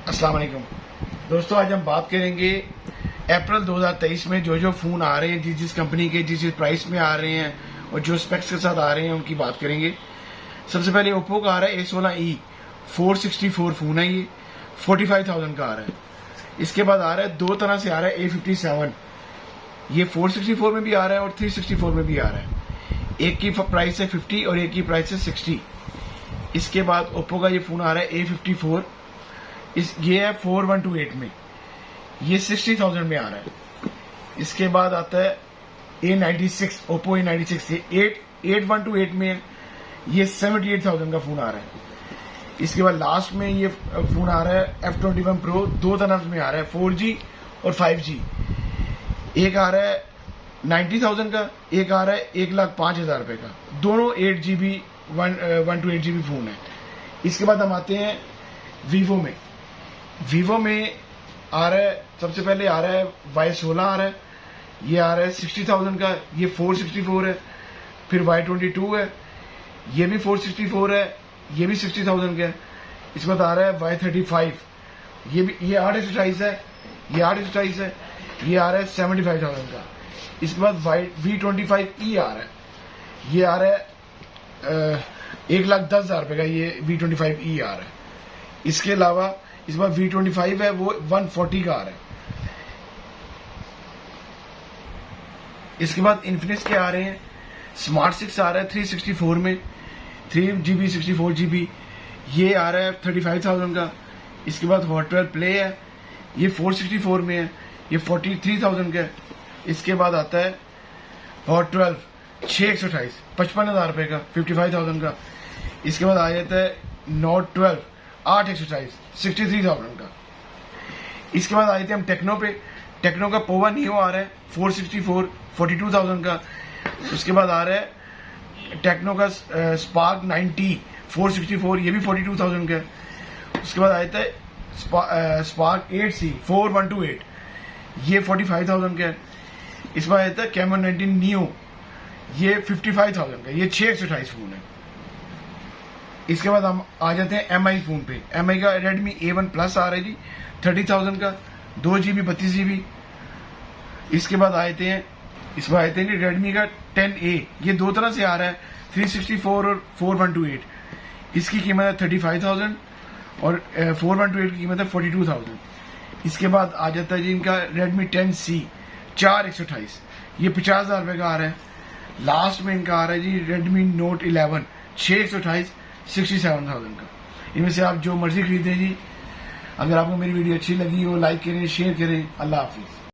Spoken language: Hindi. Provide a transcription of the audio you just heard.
अस्सलाम वालेकुम दोस्तों, आज हम बात करेंगे अप्रैल 2023 में जो फ़ोन आ रहे हैं, जिस कंपनी के जिस प्राइस में आ रहे हैं और जो स्पेक्स के साथ आ रहे हैं उनकी बात करेंगे। सबसे पहले ओप्पो का आ रहा है A16e 464 फ़ोन है, ये 45,000 का आ रहा है। इसके बाद आ रहा है दो तरह से आ रहा है A57, ये 464 में भी आ रहा है और 364 में भी आ रहा है। एक की प्राइस है 50 और एक की प्राइस है 60। इसके बाद ओप्पो का ये फ़ोन आ रहा है A54, ये है 4128 में, ये 60,000 में आ रहा है। इसके बाद आता है A96, ओप्पो A96, ये 8128 में है, ये 78,000 का फोन आ रहा है। इसके बाद लास्ट में ये फोन आ रहा है F21 Pro, दो तरह में आ रहा है, 4G और 5G। एक आ रहा है 90,000 का, एक आ रहा है 1,05,000 रुपए का, दोनों 8GB 128GB फोन है। इसके बाद हम आते हैं वीवो में आ रहा है, सबसे पहले आ रहा है Y16 आ रहा है, ये आ रहा है 60,000 का, ये 464 है। फिर Y22 है, ये भी 464 है, ये भी 60,000 का है। इसके बाद आ रहा है Y35, ये 828 है, ये 828 है, ये आ रहा है 75,000 का। इसके बाद V25E आ रहा है, ये आ रहा है 1,10,000 रुपए का, ये V25E आ रहा है। इसके अलावा इस बार V25 है, वो 140 का आ रहा है। इसके बाद इन्फिनिक्स के आ रहे हैं, स्मार्ट 6 आ रहा है 364 में, 3GB 64GB, ये आ रहा है 35,000 का। इसके बाद हॉट 12 प्ले है, ये 464 में है, ये 43,000 का है। इसके बाद आता है हॉट 12 6/128, 55,000 रुपए का, 55,000 का। इसके बाद आ जाता है नोट 12 8/128, 63,000 का। इसके बाद आए थे हम टेक्नो पे, टेक्नो का पोवा नियो आ रहा है 464, 42,000 का। उसके बाद आ रहा है टेक्नो का स्पार्क 90 464, ये भी 42,000 का है। उसके बाद आता है स्पार्क 8C 4128, ये 45,000 का है। इसके बाद आता है कैमरन 19 नियो, ये 55,000 का, ये 6/128 फोन है। इसके बाद हम आ जाते हैं MI फोन पे। MI का Redmi A1 Plus आ रहा है जी 30,000 का, 2GB 32GB। इसके बाद आते हैं Redmi का 10A, ये दो तरह से आ रहा है, 364 और 4128। इसकी कीमत है 35,000 और 4128 की कीमत है 42,000। इसके बाद आ जाता है जी इनका Redmi 10C 4/128, ये 50,000 रुपए का आ रहा है। लास्ट में इनका आ रहा है जी Redmi Note 11 6/128, 67,000 का। इनमें से आप जो मर्जी खरीदें जी। अगर आपको मेरी वीडियो अच्छी लगी हो, लाइक करें, शेयर करें। अल्लाह हाफिज।